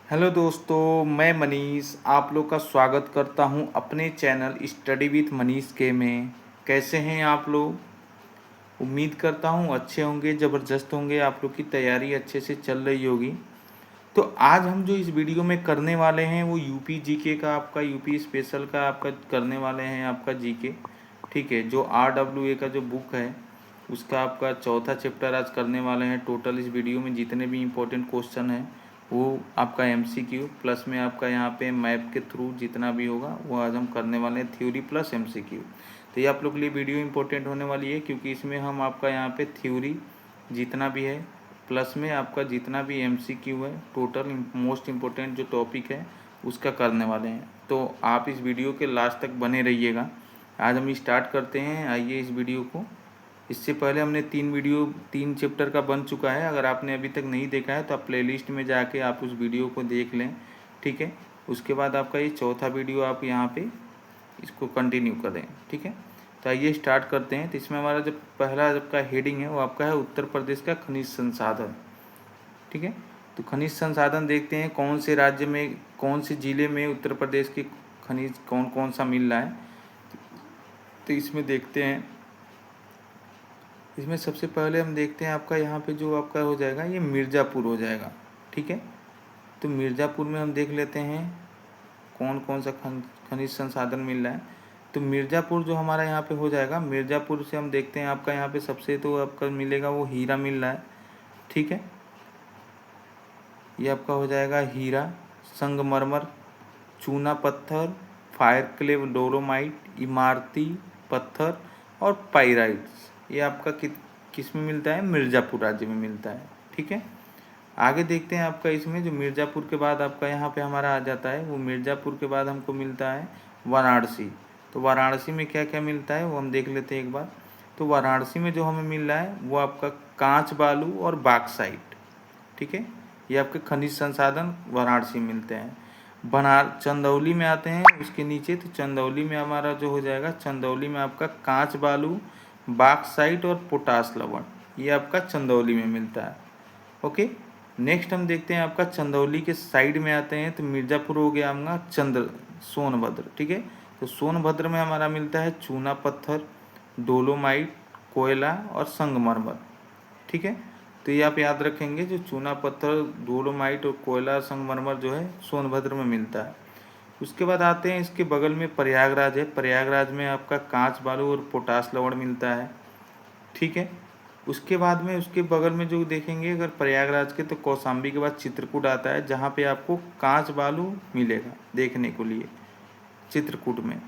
Hello दोस्तों, मैं मनीष आप लोग का स्वागत करता हूं अपने चैनल स्टडी विथ मनीष के में। कैसे हैं आप लोग? उम्मीद करता हूं अच्छे होंगे, ज़बरदस्त होंगे, आप लोग की तैयारी अच्छे से चल रही होगी। तो आज हम जो इस वीडियो में करने वाले हैं वो यूपी जीके का, आपका यूपी स्पेशल का आपका करने वाले हैं, आपका जीके। ठीक है, जो RWA का जो बुक है उसका आपका चौथा चैप्टर आज करने वाले हैं। टोटल इस वीडियो में जितने भी इम्पोर्टेंट क्वेश्चन हैं वो आपका MCQ प्लस में आपका यहाँ पे मैप के थ्रू जितना भी होगा वो आज हम करने वाले हैं, थ्योरी प्लस MCQ। तो ये आप लोग के लिए वीडियो इंपॉर्टेंट होने वाली है क्योंकि इसमें हम आपका यहाँ पे थ्योरी जितना भी है प्लस में आपका जितना भी MCQ है, टोटल मोस्ट इम्पोर्टेंट जो टॉपिक है उसका करने वाले हैं। तो आप इस वीडियो के लास्ट तक बने रहिएगा। आज हम स्टार्ट करते हैं, आइए इस वीडियो को। इससे पहले हमने 3 चैप्टर का बन चुका है। अगर आपने अभी तक नहीं देखा है तो आप प्लेलिस्ट में जाके आप उस वीडियो को देख लें। ठीक है, उसके बाद आपका ये चौथा वीडियो आप यहाँ पे इसको कंटिन्यू करें। ठीक है, तो आइए स्टार्ट करते हैं। तो इसमें हमारा जब पहला जब का हेडिंग है वो आपका है उत्तर प्रदेश का खनिज संसाधन। ठीक है, तो खनिज संसाधन देखते हैं कौन से राज्य में, कौन से ज़िले में उत्तर प्रदेश के खनिज कौन कौन सा मिल रहा है। तो इसमें देखते हैं, इसमें सबसे पहले हम देखते हैं आपका यहाँ पे जो आपका हो जाएगा ये मिर्ज़ापुर हो जाएगा। ठीक है, तो मिर्ज़ापुर में हम देख लेते हैं कौन कौन सा खनिज संसाधन मिल रहा है। तो मिर्ज़ापुर जो हमारा यहाँ पे हो जाएगा, मिर्ज़ापुर से हम देखते हैं आपका यहाँ पे सबसे तो आपका मिलेगा वो हीरा मिल रहा है। ठीक है, ये आपका हो जाएगा हीरा, संगमरमर, चूना पत्थर, फायर क्ले डोलोमाइट, इमारती पत्थर और पाइराइट्स। ये आपका किस में मिलता है? मिर्ज़ापुर राज्य में मिलता है। ठीक है, आगे देखते हैं आपका इसमें जो मिर्ज़ापुर के बाद आपका यहाँ पे हमारा आ जाता है, वो मिर्ज़ापुर के बाद हमको मिलता है वाराणसी। तो वाराणसी में क्या क्या मिलता है वो हम देख लेते हैं एक बार। तो वाराणसी में जो हमें मिल रहा है वो आपका कांच बालू और बॉक्साइट। ठीक है, ये आपके खनिज संसाधन वाराणसी मिलते हैं। चंदौली में आते हैं उसके नीचे, तो चंदौली में हमारा जो हो जाएगा, चंदौली में आपका कांच बालू, बॉक्साइट और पोटास लवण, ये आपका चंदौली में मिलता है। ओके, नेक्स्ट हम देखते हैं आपका चंदौली के साइड में आते हैं, तो मिर्ज़ापुर हो गया हमारा सोनभद्र। ठीक है, तो सोनभद्र में हमारा मिलता है चूना पत्थर, डोलोमाइट, कोयला और संगमरमर। ठीक है, तो ये आप याद रखेंगे, जो चूना पत्थर, डोलोमाइट और कोयला, संगमरमर जो है सोनभद्र में मिलता है। उसके बाद आते हैं इसके बगल में प्रयागराज है, प्रयागराज में आपका कांच बालू और पोटास लवण मिलता है। ठीक है, उसके बाद में उसके बगल में जो देखेंगे अगर प्रयागराज के, तो कौशाम्बी के बाद चित्रकूट आता है जहाँ पे आपको कांच बालू मिलेगा देखने को लिए, चित्रकूट में।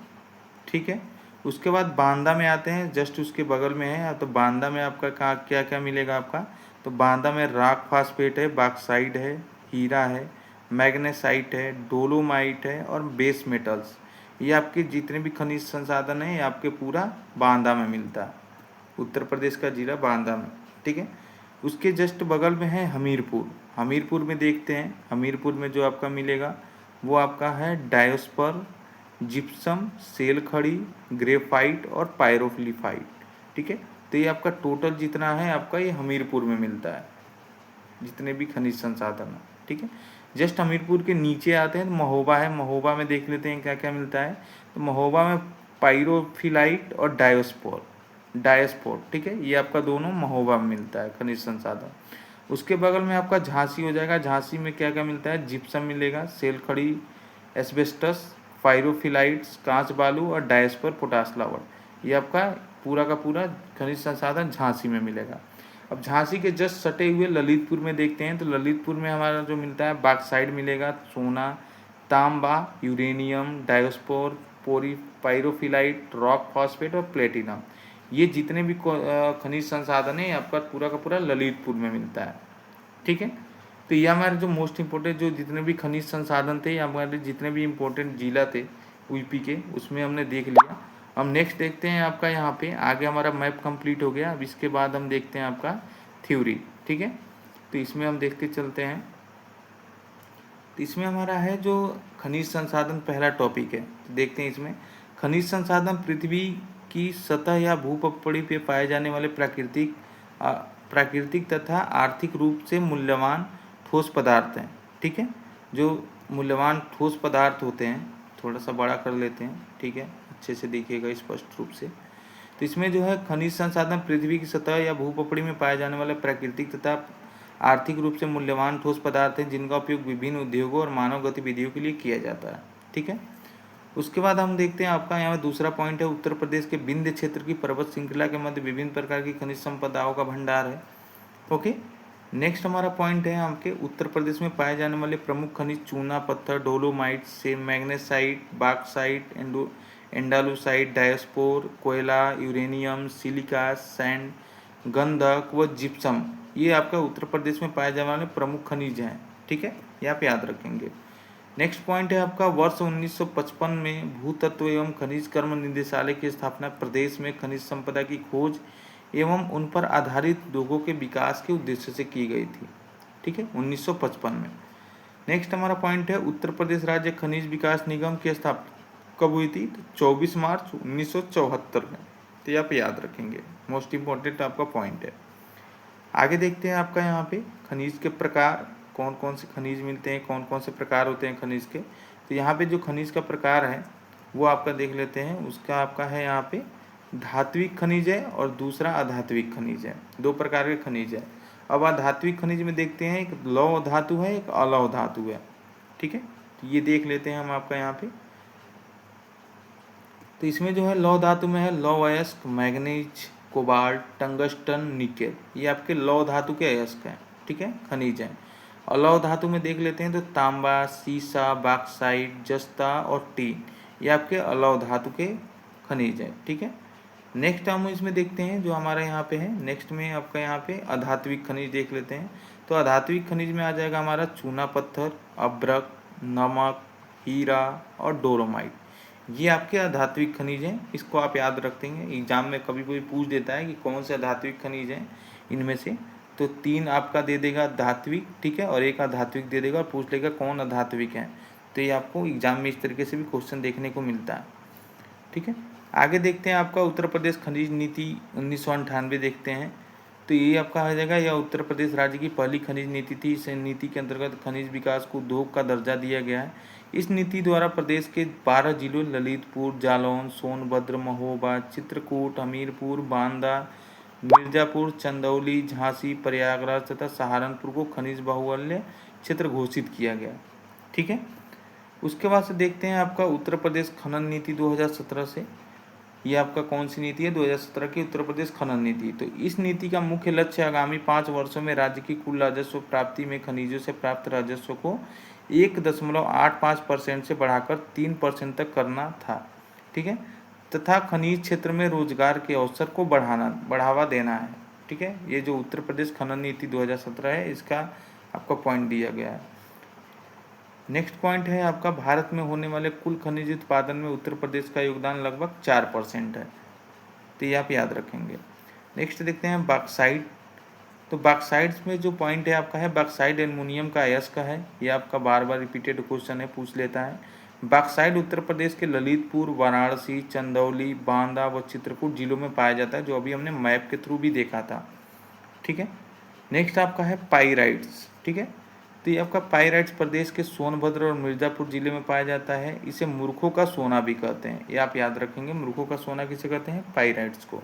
ठीक है, उसके बाद बांदा में आते हैं, जस्ट उसके बगल में है। तो बांदा में आपका क्या क्या मिलेगा आपका, तो बांदा में रॉक फास्फेट है, बॉक्साइट है, हीरा है, मैग्नेसाइट है, डोलोमाइट है और बेस मेटल्स। ये आपके जितने भी खनिज संसाधन हैं ये आपके पूरा बांदा में मिलता है, उत्तर प्रदेश का जिला बांदा में। ठीक है, उसके जस्ट बगल में है हमीरपुर। हमीरपुर में देखते हैं, हमीरपुर में जो आपका मिलेगा वो आपका है डायोस्पर, जिप्सम, सेल खड़ी, ग्रेफाइट और पायरोफ्लिफाइट। ठीक है, तो ये आपका टोटल जितना है आपका ये हमीरपुर में मिलता है, जितने भी खनिज संसाधन हैं। ठीक है, जस्ट हमीरपुर के नीचे आते हैं तो महोबा है, महोबा में देख लेते हैं क्या क्या मिलता है। तो महोबा में पायरोफिलाइट और डायस्पोर। ठीक है, ये आपका दोनों महोबा में मिलता है खनिज संसाधन। उसके बगल में आपका झांसी हो जाएगा, झांसी में क्या क्या मिलता है, जिप्सम मिलेगा, सेल खड़ी, एस्बेस्टस, फाइरोफिलाइट्स, कांच बालू और डायस्पर पोटास लवण। ये आपका पूरा का पूरा खनिज संसाधन झांसी में मिलेगा। अब झांसी के जस्ट सटे हुए ललितपुर में देखते हैं, तो ललितपुर में हमारा जो मिलता है बॉक्साइट मिलेगा, सोना, तांबा, यूरेनियम, डायोस्पोर, पायरोफिलाइट, रॉक फॉस्फेट और प्लेटिनम। ये जितने भी खनिज संसाधन है आपका पूरा का पूरा ललितपुर में मिलता है। ठीक है, तो ये हमारे जो मोस्ट इम्पोर्टेंट जो जितने भी खनिज संसाधन थे, हमारे जितने भी इम्पोर्टेंट जिला थे यूपी के, उसमें हमने देख लिया। हम नेक्स्ट देखते हैं आपका यहाँ पे आगे हमारा मैप कंप्लीट हो गया। अब इसके बाद हम देखते हैं आपका थ्योरी। ठीक है, तो इसमें हम देखते चलते हैं। तो इसमें हमारा है जो खनिज संसाधन पहला टॉपिक है, तो देखते हैं इसमें खनिज संसाधन पृथ्वी की सतह या भूपटड़ी पे पाए जाने वाले प्राकृतिक तथा आर्थिक रूप से मूल्यवान ठोस पदार्थ हैं। ठीक है, जो मूल्यवान ठोस पदार्थ होते हैं, थोड़ा सा बड़ा कर लेते हैं, ठीक है, अच्छे से देखिएगा स्पष्ट रूप से। तो इसमें जो है खनिज संसाधन पृथ्वी की सतह या भूपपड़ी में पाए जाने वाले प्राकृतिक तथा आर्थिक रूप से मूल्यवान ठोस पदार्थ हैं जिनका उपयोग विभिन्न उद्योगों और मानव गतिविधियों के लिए किया जाता है, ठीक है। उसके बाद हम देखते हैं आपका यहाँ दूसरा पॉइंट है, उत्तर प्रदेश के विंध्य क्षेत्र की पर्वत श्रृंखला के मध्य विभिन्न प्रकार की खनिज संपदाओं का भंडार है। ओके, नेक्स्ट हमारा पॉइंट है आपके उत्तर प्रदेश में पाए जाने वाले प्रमुख खनिज चूना पत्थर, डोलोमाइट से मैग्नेसाइट, बॉक्साइट, एंडालुसाइट, डायस्पोर, कोयला, यूरेनियम, सिलिका, सैंड, गंधक व जिप्सम, ये आपका उत्तर प्रदेश में पाए जाने वाले प्रमुख खनिज हैं, ठीक है, ये आप याद रखेंगे। नेक्स्ट पॉइंट है आपका वर्ष 1955 में भूतत्व एवं खनिज कर्म निदेशालय की स्थापना प्रदेश में खनिज संपदा की खोज एवं उन पर आधारित उद्योगों के विकास के उद्देश्य से की गई थी, ठीक है, 1955 में। नेक्स्ट हमारा पॉइंट है उत्तर प्रदेश राज्य खनिज विकास निगम की स्थापना कब हुई थी, तो 24 मार्च 1974 में, तो ये आप याद रखेंगे, मोस्ट इम्पोर्टेंट आपका पॉइंट है। आगे देखते हैं आपका यहाँ पे खनिज के प्रकार, कौन कौन से खनिज मिलते हैं, कौन कौन से प्रकार होते हैं खनिज के। तो यहाँ पे जो खनिज का प्रकार है वो आपका देख लेते हैं, उसका आपका है यहाँ पे धात्विक खनिज है और दूसरा अधात्विक खनिज है, दो प्रकार के खनिज है। अब अधात्विक खनिज में देखते हैं एक लौह धातु है, एक अलौह धातु है, ठीक है, तो ये देख लेते हैं हम आपका यहाँ पे। तो इसमें जो है लौह धातु में है लौह अयस्क, मैग्नीज, कोबाल्ट, टंगस्टन, निकेल, ये आपके लौह धातु के अयस्क हैं, ठीक है, खनिज हैं। अलौह धातु में देख लेते हैं तो तांबा, सीसा, बॉक्साइट, जस्ता और टीन, ये आपके अलौह धातु के खनिज हैं, ठीक है। नेक्स्ट हम इसमें देखते हैं जो हमारे यहाँ पे है, नेक्स्ट में आपका यहाँ पे अधात्विक खनिज देख लेते हैं। तो अधात्विक खनिज में आ जाएगा हमारा चूना पत्थर, अभ्रक, नमक, हीरा और डोलोमाइट, ये आपके अधात्विक खनिज हैं, इसको आप याद रखते हैं। एग्जाम में कभी कोई पूछ देता है कि कौन से अधात्विक खनिज हैं इनमें से, तो 3 आपका दे देगा धात्विक, ठीक है, और एक अधात्विक दे देगा और पूछ लेगा कौन अधात्विक है। तो ये आपको एग्जाम में इस तरीके से भी क्वेश्चन देखने को मिलता है, ठीक है। आगे देखते हैं आपका उत्तर प्रदेश खनिज नीति 1998 देखते हैं। तो ये आपका आ जाएगा, यह उत्तर प्रदेश राज्य की पहली खनिज नीति थी। इस नीति के अंतर्गत खनिज विकास को उद्योग का दर्जा दिया गया है। इस नीति द्वारा प्रदेश के 12 जिलों ललितपुर, जालौन, सोनभद्र, महोबा, चित्रकूट, हमीरपुर, बांदा, मिर्जापुर, चंदौली, झांसी, प्रयागराज तथा सहारनपुर को खनिज बाहुल्य क्षेत्र घोषित किया गया, ठीक है। उसके बाद से देखते हैं आपका उत्तर प्रदेश खनन नीति 2017 से। ये आपका कौन सी नीति है, 2017 की उत्तर प्रदेश खनन नीति। तो इस नीति का मुख्य लक्ष्य आगामी 5 वर्षों में राज्य की कुल राजस्व प्राप्ति में खनिजों से प्राप्त राजस्व को 1.85% से बढ़ाकर 3% तक करना था, ठीक है, तथा खनिज क्षेत्र में रोजगार के अवसर को बढ़ावा देना है, ठीक है। ये जो उत्तर प्रदेश खनन नीति 2017 है, इसका आपका पॉइंट दिया गया है। नेक्स्ट पॉइंट है आपका भारत में होने वाले कुल खनिज उत्पादन में उत्तर प्रदेश का योगदान लगभग 4% है, तो ये आप याद रखेंगे। नेक्स्ट देखते हैं बॉक्साइट। तो बॉक्साइट्स में जो पॉइंट है आपका है बॉक्साइट एल्युमिनियम का अयस्क है, ये आपका बार बार रिपीटेड क्वेश्चन है, पूछ लेता है। बॉक्साइट उत्तर प्रदेश के ललितपुर, वाराणसी, चंदौली, बांदा व चित्रकूट जिलों में पाया जाता है, जो अभी हमने मैप के थ्रू भी देखा था, ठीक है। नेक्स्ट आपका है पाइराइट्स, ठीक है। तो ये आपका पाइराइट्स प्रदेश के सोनभद्र और मिर्ज़ापुर जिले में पाया जाता है। इसे मूर्खों का सोना भी कहते हैं, ये आप याद रखेंगे, मूर्खों का सोना किसे कहते हैं, पाइराइट्स को।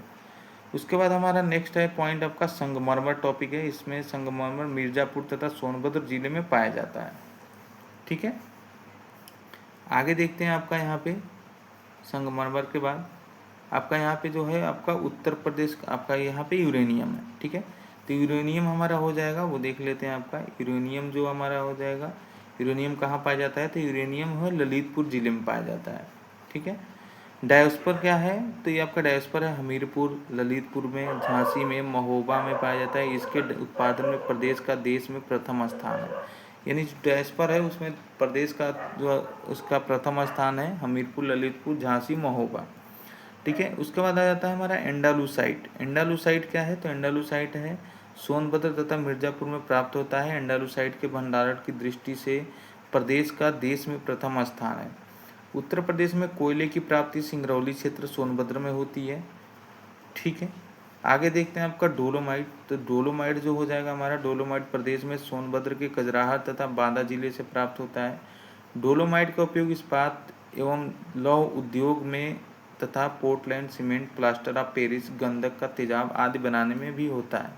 उसके बाद हमारा नेक्स्ट है पॉइंट आपका संगमरमर टॉपिक है। इसमें संगमरमर मिर्ज़ापुर तथा सोनभद्र जिले में पाया जाता है, ठीक है। आगे देखते हैं आपका यहाँ पे संगमरमर के बाद आपका यहाँ पे जो है आपका उत्तर प्रदेश आपका यहाँ पे यूरेनियम है, ठीक है। तो यूरेनियम हमारा हो जाएगा, वो देख लेते हैं आपका यूरेनियम जो हमारा हो जाएगा। यूरेनियम कहाँ पाया जाता है, तो यूरेनियम है ललितपुर जिले में पाया जाता है, ठीक है। डायस्पर क्या है, तो ये आपका डायस्पर है हमीरपुर, ललितपुर में, झांसी में, महोबा में पाया जाता है। इसके उत्पादन में प्रदेश का देश में प्रथम स्थान है, यानी जो डायस्पर है उसमें प्रदेश का जो उसका प्रथम स्थान है, हमीरपुर, ललितपुर, झांसी, महोबा, ठीक है। उसके बाद आ जाता है हमारा एंडालुसाइट। एंडालुसाइट क्या है, तो एंडालुसाइट है सोनभद्र तथा मिर्ज़ापुर में प्राप्त होता है। एंडालुसाइट के भंडारण की दृष्टि से प्रदेश का देश में प्रथम स्थान है। उत्तर प्रदेश में कोयले की प्राप्ति सिंगरौली क्षेत्र सोनभद्र में होती है, ठीक है। आगे देखते हैं आपका डोलोमाइट। तो डोलोमाइट जो हो जाएगा हमारा, डोलोमाइट प्रदेश में सोनभद्र के कजराहा तथा बांदा जिले से प्राप्त होता है। डोलोमाइट का उपयोग इस्पात एवं लौह उद्योग में तथा Portland, cement, plaster of Paris, गंधक का तेजाब आदि बनाने में भी होता है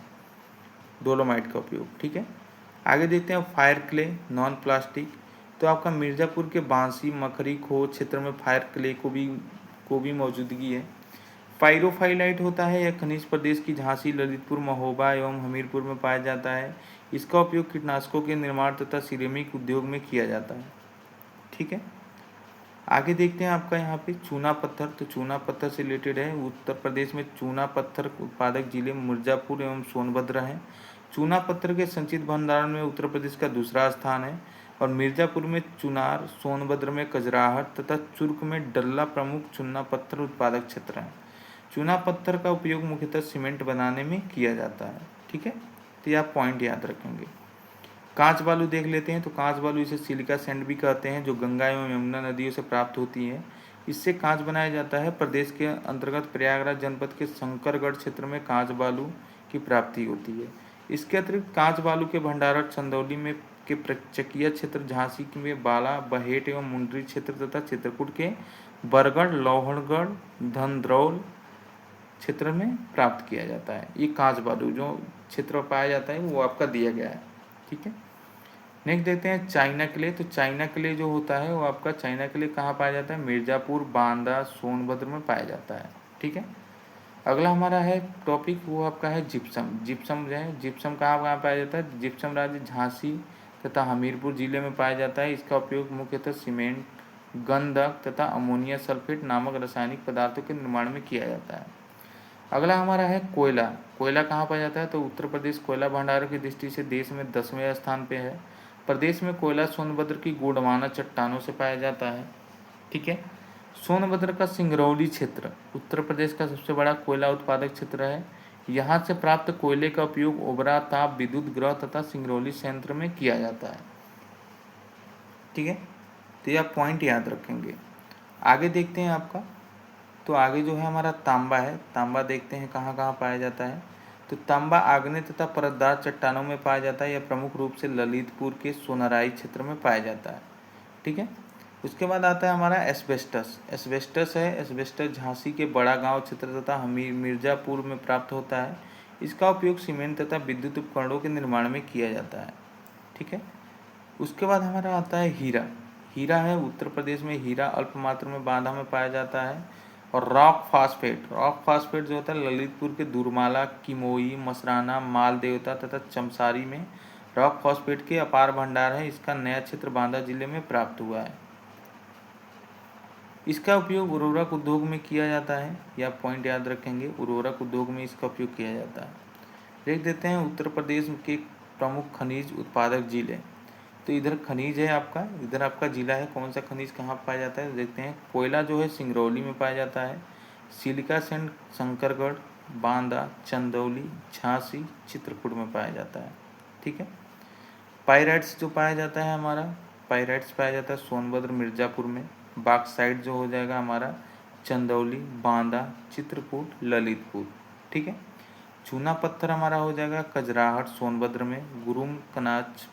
डोलोमाइट का उपयोग। ठीक है, आगे देखते हैं फायर क्ले नॉन प्लास्टिक। तो आपका मिर्ज़ापुर के बांसी, मखरी, खो क्षेत्र में फायर क्ले को भी मौजूदगी है। पायरोफाइलाइट होता है यह खनिज प्रदेश की झांसी, ललितपुर, महोबा एवं हमीरपुर में पाया जाता है। इसका उपयोग कीटनाशकों के निर्माण तथा सिरेमिक उद्योग में किया जाता है। ठीक है, आगे देखते हैं आपका यहाँ पे चूना पत्थर। तो चूना पत्थर से रिलेटेड है, उत्तर प्रदेश में चूना पत्थर उत्पादक जिले मिर्ज़ापुर एवं सोनभद्र हैं। चूना पत्थर के संचित भंडारण में उत्तर प्रदेश का दूसरा स्थान है और मिर्ज़ापुर में चुनार, सोनभद्र में कजराहट तथा चुर्क में डल्ला प्रमुख चूना पत्थर उत्पादक क्षेत्र हैं। चूना पत्थर का उपयोग मुख्यतः सीमेंट बनाने में किया जाता है। ठीक है, तो ये आप पॉइंट याद रखेंगे। कांच बालू देख लेते हैं। तो कांच बालू इसे सिलिका सैंड भी कहते हैं, जो गंगा एवं यमुना नदियों से प्राप्त होती है। इससे कांच बनाया जाता है। प्रदेश के अंतर्गत प्रयागराज जनपद के शंकरगढ़ क्षेत्र में कांच बालू की प्राप्ति होती है। इसके अतिरिक्त कांच बालू के भंडारण चंदौली में के प्रचकिया क्षेत्र, झांसी में बाला, बहेट एवं मुंडरी क्षेत्र तथा चित्रकूट के बरगढ़, लोहड़गढ़, धनद्रौल क्षेत्र में प्राप्त किया जाता है। ये कांच बालू जो क्षेत्र पाया जाता है वो आपका दिया गया है। ठीक है, नेक्स्ट देखते हैं चाइना क्ले। तो चाइना क्ले जो होता है वो आपका चाइना क्ले कहाँ पाया जाता है? मिर्ज़ापुर, बांदा, सोनभद्र में पाया जाता है। ठीक है, अगला हमारा है टॉपिक वो आपका है जिप्सम। जिप्सम जो है, जिप्सम कहाँ कहाँ पाया जाता है? जिप्सम राज्य झांसी तथा हमीरपुर जिले में पाया जाता है। इसका उपयोग मुख्यतः सीमेंट, गंधक तथा अमोनिया सल्फेट नामक रासायनिक पदार्थों के निर्माण में किया जाता है। अगला हमारा है कोयला। कोयला कहाँ पाया जाता है? तो उत्तर प्रदेश कोयला भंडारों की दृष्टि से देश में 10वें स्थान पे है। प्रदेश में कोयला सोनभद्र की गोंडवाना चट्टानों से पाया जाता है। ठीक है, सोनभद्र का सिंगरौली क्षेत्र उत्तर प्रदेश का सबसे बड़ा कोयला उत्पादक क्षेत्र है। यहाँ से प्राप्त कोयले का उपयोग ओबरा, ताप विद्युत गृह तथा सिंगरौली संयंत्र में किया जाता है। ठीक है, तो ये आप पॉइंट याद रखेंगे। आगे देखते हैं आपका, तो आगे जो है हमारा तांबा है। तांबा देखते हैं कहाँ कहाँ पाया जाता है। तो तांबा आग्नेय तथा परतदार चट्टानों में पाया जाता है। यह प्रमुख रूप से ललितपुर के सोनाराई क्षेत्र में पाया जाता है। ठीक है, उसके बाद आता है हमारा एस्बेस्टस। एस्बेस्टस है, एस्बेस्टस झांसी के बड़ा गांव क्षेत्र तथा मिर्ज़ापुर में प्राप्त होता है। इसका उपयोग सीमेंट तथा विद्युत उपकरणों के निर्माण में किया जाता है। ठीक है, उसके बाद हमारा आता है हीरा। हीरा है, उत्तर प्रदेश में हीरा अल्प मात्रा में बांधा में पाया जाता है। और रॉक फास्फेट, रॉक फास्फेट जो होता है ललितपुर के दुर्माला, किमोई, मसराना, माल देवता तथा चमसारी में रॉक फास्फेट के अपार भंडार है। इसका नया क्षेत्र बांदा जिले में प्राप्त हुआ है। इसका उपयोग उर्वरक उद्योग में किया जाता है। यह पॉइंट याद रखेंगे, उर्वरक उद्योग में इसका उपयोग किया जाता है। देख देते हैं उत्तर प्रदेश के प्रमुख खनिज उत्पादक जिले। तो इधर खनिज है आपका, इधर आपका जिला है, कौन सा खनिज कहाँ पाया जाता है देखते हैं। कोयला जो है सिंगरौली में पाया जाता है। सिलिका सैंड शंकरगढ़, बांदा, चंदौली, झांसी, चित्रकूट में पाया जाता है। ठीक है, पायराइट्स जो पाया जाता है हमारा, पायराइट्स पाया जाता है सोनभद्र, मिर्ज़ापुर में। बॉक्साइट जो हो जाएगा हमारा चंदौली, बांदा, चित्रकूट, ललितपुर। ठीक है, चूना पत्थर हमारा हो जाएगा कजराहट सोनभद्र में, गुरुम, कनाच,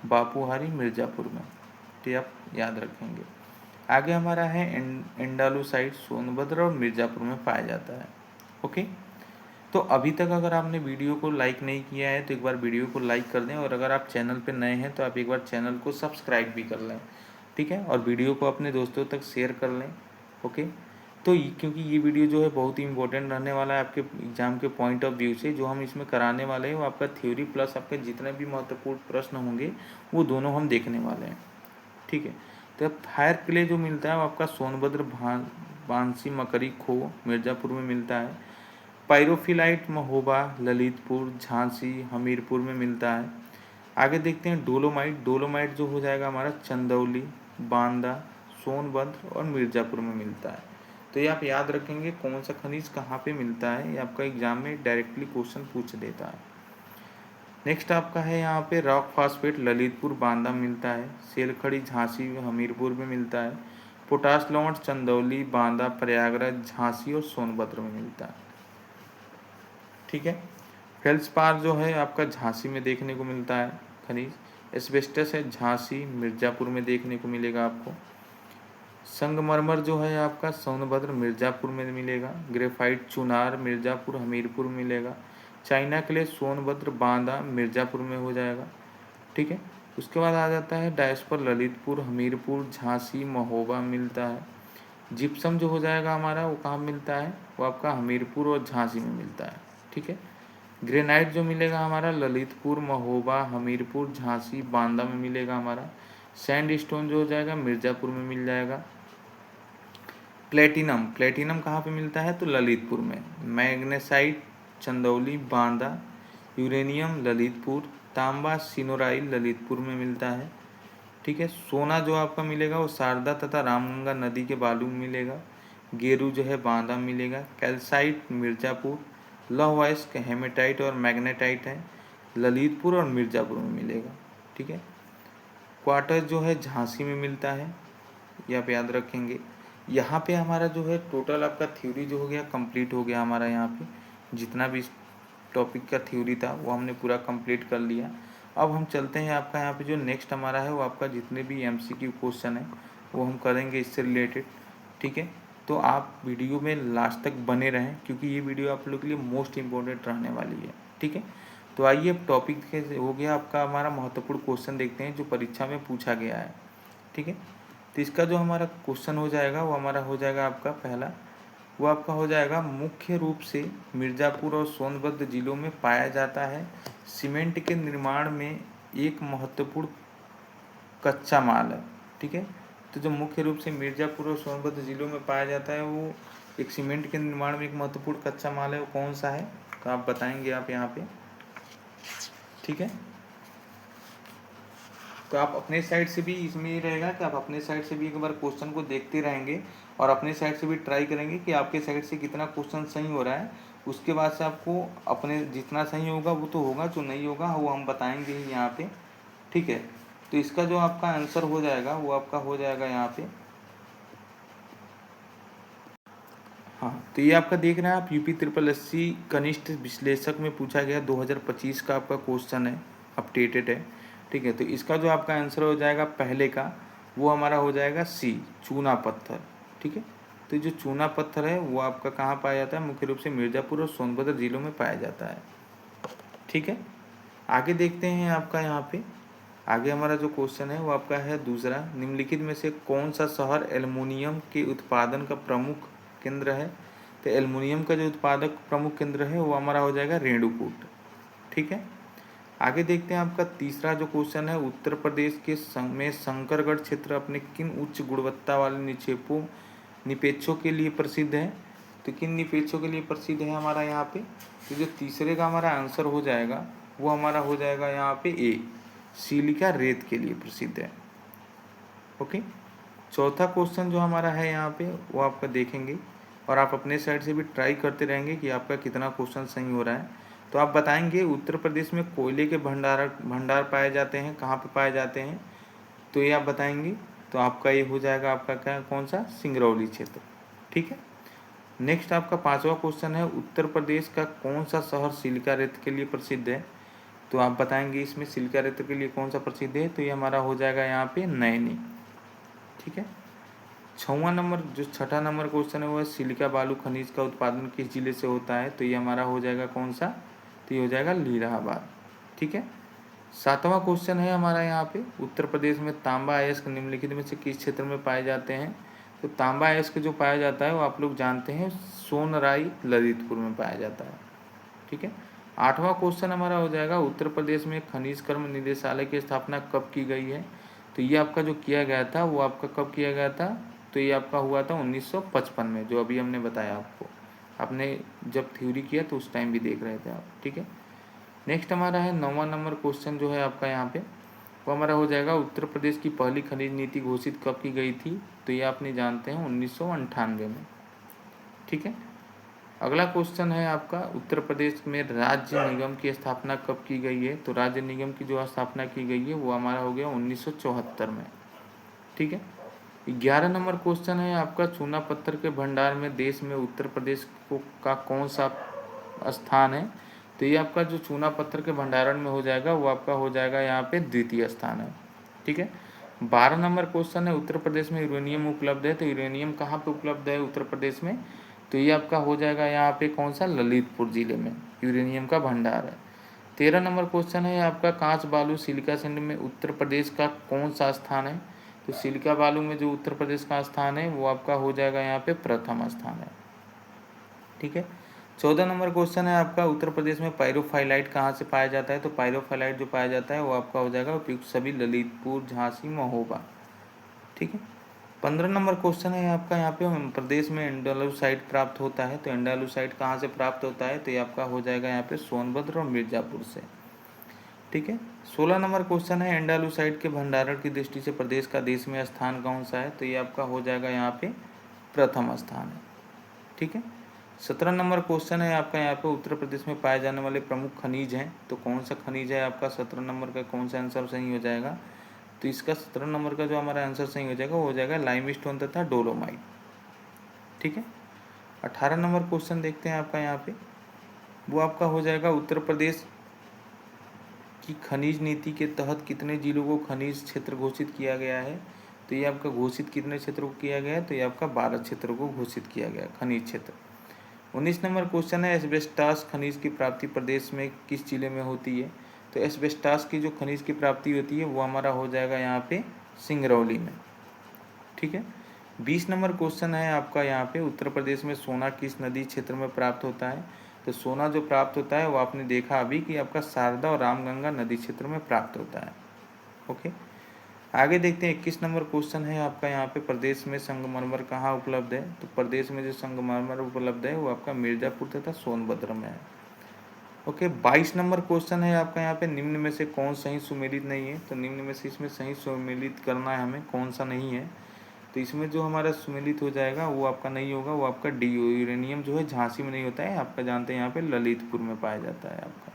बापूहारी मिर्ज़ापुर में। तो आप याद रखेंगे। आगे हमारा है एंडालुसाइट, सोनभद्र और मिर्ज़ापुर में पाया जाता है। ओके, तो अभी तक अगर आपने वीडियो को लाइक नहीं किया है तो एक बार वीडियो को लाइक कर दें, और अगर आप चैनल पे नए हैं तो आप एक बार चैनल को सब्सक्राइब भी कर लें। ठीक है, और वीडियो को अपने दोस्तों तक शेयर कर लें। ओके, तो क्योंकि ये वीडियो जो है बहुत ही इंपॉर्टेंट रहने वाला है आपके एग्जाम के पॉइंट ऑफ व्यू से। जो हम इसमें कराने वाले हैं वो आपका थ्योरी प्लस आपके जितने भी महत्वपूर्ण प्रश्न होंगे वो दोनों हम देखने वाले हैं। ठीक है, तो फायर क्ले जो मिलता है वो आपका सोनभद्र, बांसी, मकरी, खो, मिर्ज़ापुर में मिलता है। पायरोफिलाइट महोबा, ललितपुर, झांसी, हमीरपुर में मिलता है। आगे देखते हैं डोलोमाइट। डोलोमाइट जो हो जाएगा हमारा चंदौली, बांदा, सोनभद्र और मिर्ज़ापुर में मिलता है। तो ये आप याद रखेंगे कौन सा खनिज कहाँ पे मिलता है, ये आपका एग्जाम में डायरेक्टली क्वेश्चन पूछ देता है। नेक्स्ट आपका है यहाँ पे रॉक फास्फेट ललितपुर, बांदा में मिलता है। सेलखड़ी झांसी, हमीरपुर में मिलता है। पोटाश लवण चंदौली, बांदा, प्रयागराज, झांसी और सोनभद्र में मिलता है। ठीक है। फेल्सपार जो है आपका झांसी में देखने को मिलता है खनिज। एस्बेस्टस है झांसी मिर्ज़ापुर में देखने को मिलेगा आपको। संगमरमर जो है आपका सोनभद्र मिर्ज़ापुर में मिलेगा। ग्रेफाइट चुनार मिर्ज़ापुर हमीरपुर में मिलेगा। चाइना क्ले सोनभद्र बांदा मिर्ज़ापुर में हो जाएगा, ठीक है। उसके बाद आ जाता है डायस्पर ललितपुर हमीरपुर झांसी महोबा मिलता है। जिप्सम जो हो जाएगा हमारा वो कहाँ मिलता है, वो आपका हमीरपुर और झांसी में मिलता है, ठीक है। ग्रेनाइट जो मिलेगा हमारा ललितपुर महोबा हमीरपुर झांसी बांदा में मिलेगा हमारा। सैंड स्टोन जो हो जाएगा मिर्ज़ापुर में मिल जाएगा। प्लेटिनम प्लेटिनम कहाँ पे मिलता है, तो ललितपुर में। मैग्नेसाइट चंदौली बांदा। यूरेनियम ललितपुर। तांबा सिनोराइल ललितपुर में मिलता है, ठीक है। सोना जो आपका मिलेगा वो शारदा तथा रामगंगा नदी के बालू में मिलेगा। गेरू जो है बांदा में मिलेगा। कैल्साइट मिर्ज़ापुर। लौह अयस्क हेमेटाइट और मैग्नेटाइट है ललितपुर और मिर्ज़ापुर में मिलेगा, ठीक है। क्वार्टर जो है झांसी में मिलता है, ये आप याद रखेंगे। यहाँ पे हमारा जो है टोटल आपका थ्योरी जो हो गया कंप्लीट हो गया हमारा। यहाँ पे जितना भी इस टॉपिक का थ्योरी था वो हमने पूरा कंप्लीट कर लिया। अब हम चलते हैं आपका यहाँ पे जो नेक्स्ट हमारा है वो आपका जितने भी एमसीक्यू क्वेश्चन है वो हम करेंगे इससे रिलेटेड, ठीक है। तो आप वीडियो में लास्ट तक बने रहें क्योंकि ये वीडियो आप लोग के लिए मोस्ट इम्पोर्टेंट रहने वाली है, ठीक है। तो आइए अब टॉपिक हो गया आपका हमारा महत्वपूर्ण क्वेश्चन देखते हैं जो परीक्षा में पूछा गया है, ठीक है। तो इसका जो हमारा क्वेश्चन हो जाएगा वो हमारा हो जाएगा आपका पहला, वो आपका हो जाएगा मुख्य रूप से मिर्ज़ापुर और सोनभद्र जिलों में पाया जाता है सीमेंट के निर्माण में एक महत्वपूर्ण कच्चा माल है, ठीक है। तो जो मुख्य रूप से मिर्ज़ापुर और सोनभद्र जिलों में पाया जाता है वो एक सीमेंट के निर्माण में एक महत्वपूर्ण कच्चा माल है, वो कौन सा है, तो आप बताएंगे आप यहाँ पे, ठीक है। तो आप अपने साइड से भी इसमें ये रहेगा कि आप अपने साइड से भी एक बार क्वेश्चन को देखते रहेंगे और अपने साइड से भी ट्राई करेंगे कि आपके साइड से कितना क्वेश्चन सही हो रहा है। उसके बाद से आपको अपने जितना सही होगा वो तो होगा, जो नहीं होगा वो हम बताएंगे ही यहाँ पे, ठीक है। तो इसका जो आपका आंसर हो जाएगा वो आपका हो जाएगा यहाँ पे, हाँ। तो ये आपका देख रहे हैं आप यूपी SSSC कनिष्ठ विश्लेषक में पूछा गया 2025 का आपका क्वेश्चन है, अपडेटेड है, ठीक है। तो इसका जो आपका आंसर हो जाएगा पहले का वो हमारा हो जाएगा सी चूना पत्थर, ठीक है। तो जो चूना पत्थर है वो आपका कहाँ पाया जाता है, मुख्य रूप से मिर्ज़ापुर और सोनभद्र जिलों में पाया जाता है, ठीक है। आगे देखते हैं आपका यहाँ पे आगे हमारा जो क्वेश्चन है वो आपका है दूसरा, निम्नलिखित में से कौन सा शहर एल्युमिनियम के उत्पादन का प्रमुख केंद्र है। तो एल्युमिनियम का जो उत्पादक प्रमुख केंद्र है वो हमारा हो जाएगा रेणुकूट, ठीक है। आगे देखते हैं आपका तीसरा जो क्वेश्चन है, उत्तर प्रदेश के में शंकरगढ़ क्षेत्र अपने किन उच्च गुणवत्ता वाले निपेक्षों के लिए प्रसिद्ध है। तो किन निपेक्षों के लिए प्रसिद्ध है हमारा यहाँ पे, तो जो तीसरे का हमारा आंसर हो जाएगा वो हमारा हो जाएगा यहाँ पे ए सिलिका रेत के लिए प्रसिद्ध है, ओके। चौथा क्वेश्चन जो हमारा है यहाँ पे वो आपका देखेंगे और आप अपने साइड से भी ट्राई करते रहेंगे कि आपका कितना क्वेश्चन सही हो रहा है। तो आप बताएंगे उत्तर प्रदेश में कोयले के भंडार पाए जाते हैं, कहाँ पे पाए जाते हैं, तो ये आप बताएंगे। तो आपका ये हो जाएगा आपका क्या कौन सा, सिंगरौली क्षेत्र, ठीक है। नेक्स्ट आपका पांचवा क्वेश्चन है, उत्तर प्रदेश का कौन सा शहर सिलिका रेत के लिए प्रसिद्ध है। तो आप बताएंगे इसमें सिलिका रेत के लिए कौन सा प्रसिद्ध है, तो ये हमारा हो जाएगा यहाँ पे नैनी, ठीक है। छठा नंबर क्वेश्चन है वो है सिलिका बालू खनिज का उत्पादन किस जिले से होता है। तो ये हमारा हो जाएगा कौन सा, तो ये हो जाएगा इलाहाबाद, ठीक है। सातवां क्वेश्चन है हमारा यहाँ पे, उत्तर प्रदेश में तांबा अयस्क निम्नलिखित में से किस क्षेत्र में पाए जाते हैं। तो तांबा अयस्क जो पाया जाता है वो आप लोग जानते हैं सोनराई ललितपुर में पाया जाता है, ठीक है। आठवां क्वेश्चन हमारा हो जाएगा, उत्तर प्रदेश में खनिज कर्म निदेशालय की स्थापना कब की गई है। तो ये आपका जो किया गया था वो आपका कब किया गया था, तो ये आपका हुआ था 1955 में, जो अभी हमने बताया आपको। आपने जब थ्योरी किया तो उस टाइम भी देख रहे थे आप, ठीक है। नेक्स्ट हमारा है 9वां नंबर क्वेश्चन जो है आपका यहाँ पे वो हमारा हो जाएगा, उत्तर प्रदेश की पहली खनिज नीति घोषित कब की गई थी। तो ये आपने जानते हैं 1998 में, ठीक है। अगला क्वेश्चन है आपका, उत्तर प्रदेश में राज्य निगम की स्थापना कब की गई है। तो राज्य निगम की जो स्थापना की गई है वो हमारा हो गया 1974 में, ठीक है। 11 नंबर क्वेश्चन है आपका, चूना पत्थर के भंडार में देश में उत्तर प्रदेश को का कौन सा स्थान है, तो ये आपका जो चूना पत्थर के भंडारण में हो जाएगा वो आपका हो जाएगा यहाँ पे द्वितीय स्थान है। ठीक है। 12 नंबर क्वेश्चन है, उत्तर प्रदेश में यूरेनियम उपलब्ध है, तो यूरेनियम कहाँ पे उपलब्ध है उत्तर प्रदेश में, तो ये आपका हो जाएगा यहाँ पे कौन सा, ललितपुर जिले में यूरेनियम का भंडार है। 13 नंबर क्वेश्चन है आपका, कांच बालू सिलिका सिंध में उत्तर प्रदेश का कौन सा स्थान है, तो सिलिका बालू में जो उत्तर प्रदेश का स्थान है वो आपका हो जाएगा यहाँ पे प्रथम स्थान है। ठीक है। 14 नंबर क्वेश्चन है आपका, उत्तर प्रदेश में पायरोफाइलाइट कहाँ से पाया जाता है, तो पायरोफाइलाइट जो पाया जाता है वो आपका हो जाएगा उपयुक्त सभी ललितपुर, झांसी, महोबा। ठीक है। 15 नंबर क्वेश्चन है आपका, यहाँ पे प्रदेश में एंडालुसाइट प्राप्त होता है, तो एंडालुसाइट कहाँ से प्राप्त होता है, तो ये आपका हो जाएगा यहाँ पे सोनभद्र और मिर्जापुर से। ठीक है। 16 नंबर क्वेश्चन है, एंडालुसाइट के भंडारण की दृष्टि से प्रदेश का देश में स्थान कौन सा है, तो ये आपका हो जाएगा यहाँ पे प्रथम स्थान है। ठीक है। 17 नंबर क्वेश्चन है आपका, यहाँ पे उत्तर प्रदेश में पाए जाने वाले प्रमुख खनिज हैं, तो कौन सा खनिज है आपका 17 नंबर का, कौन सा आंसर सही हो जाएगा, तो इसका 17 नंबर का जो हमारा आंसर सही हो जाएगा वो हो जाएगा लाइमस्टोन तथा डोलोमाइट। ठीक है। 18 नंबर क्वेश्चन देखते हैं आपका यहाँ पे, वो आपका हो जाएगा, उत्तर प्रदेश की खनिज नीति के तहत कितने जिलों को खनिज क्षेत्र घोषित किया गया है, तो ये आपका घोषित कितने क्षेत्रों को किया गया है, तो ये आपका 12 क्षेत्रों को घोषित किया गया खनिज क्षेत्र। 19 नंबर क्वेश्चन है, एस्बेस्टास खनिज की प्राप्ति प्रदेश में किस जिले में होती है, तो एस्बेस्टास की जो खनिज की प्राप्ति होती है वो हमारा हो जाएगा यहाँ पे सिंगरौली में। ठीक है। 20 नंबर क्वेश्चन है आपका यहाँ पे, उत्तर प्रदेश में सोना किस नदी क्षेत्र में प्राप्त होता है, तो सोना जो प्राप्त होता है वो आपने देखा अभी कि आपका शारदा और रामगंगा नदी क्षेत्र में प्राप्त होता है। ओके। आगे देखते हैं 21 नंबर क्वेश्चन है आपका यहाँ पे, प्रदेश में संगमरमर कहाँ उपलब्ध है, तो प्रदेश में जो संगमरमर उपलब्ध है वो आपका मिर्जापुर तथा सोनभद्र में है। ओके। 22 नंबर क्वेश्चन है आपका यहाँ पे, निम्न में से कौन सही सुमेलित नहीं है, तो निम्न में से इसमें सही सुमेलित करना है हमें, कौन सा नहीं है, तो इसमें जो हमारा सुमेलित हो जाएगा वो आपका नहीं होगा, वो आपका डी यूरेनियम जो है झांसी में नहीं होता है, आपका जानते हैं यहाँ पे ललितपुर में पाया जाता है आपका।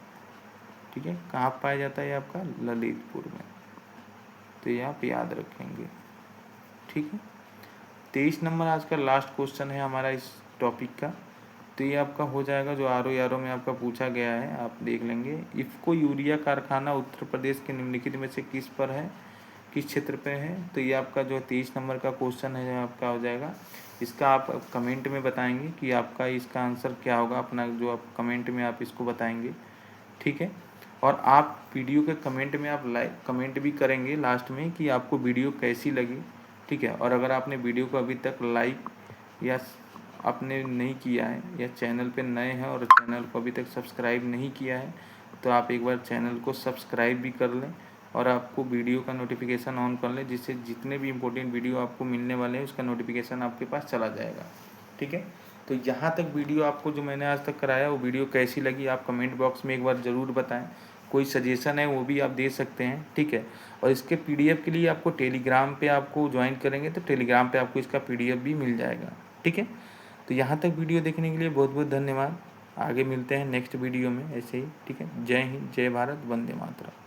ठीक है। कहाँ पाया जाता है आपका, ललितपुर में, तो ये आप याद रखेंगे। ठीक है। 23 नंबर आज का लास्ट क्वेश्चन है हमारा इस टॉपिक का, तो ये आपका हो जाएगा जो आर में आपका पूछा गया है, आप देख लेंगे। इफ़को यूरिया कारखाना उत्तर प्रदेश के निम्नलिखित में से किस पर है, किस क्षेत्र पे है, तो ये आपका जो 23 नंबर का क्वेश्चन है आपका हो जाएगा। इसका आप कमेंट में बताएंगे कि आपका इसका आंसर क्या होगा, अपना जो आप कमेंट में आप इसको बताएंगे। ठीक है। और आप वीडियो के कमेंट में आप लाइक कमेंट भी करेंगे लास्ट में कि आपको वीडियो कैसी लगी। ठीक है। और अगर आपने वीडियो को अभी तक लाइक या आपने नहीं किया है या चैनल पे नए हैं और चैनल को अभी तक सब्सक्राइब नहीं किया है, तो आप एक बार चैनल को सब्सक्राइब भी कर लें और आपको वीडियो का नोटिफिकेशन ऑन कर लें, जिससे जितने भी इम्पोर्टेंट वीडियो आपको मिलने वाले हैं उसका नोटिफिकेशन आपके पास चला जाएगा। ठीक है। तो यहाँ तक वीडियो आपको जो मैंने आज तक कराया वो वीडियो कैसी लगी आप कमेंट बॉक्स में एक बार ज़रूर बताएं। कोई सजेशन है वो भी आप दे सकते हैं। ठीक है। और इसके पीडीएफ के लिए आपको टेलीग्राम पे आपको ज्वाइन करेंगे तो टेलीग्राम पे आपको इसका पीडीएफ भी मिल जाएगा। ठीक है। तो यहाँ तक वीडियो देखने के लिए बहुत बहुत धन्यवाद। आगे मिलते हैं नेक्स्ट वीडियो में ऐसे ही। ठीक है। जय हिंद, जय भारत, वंदे मातरम।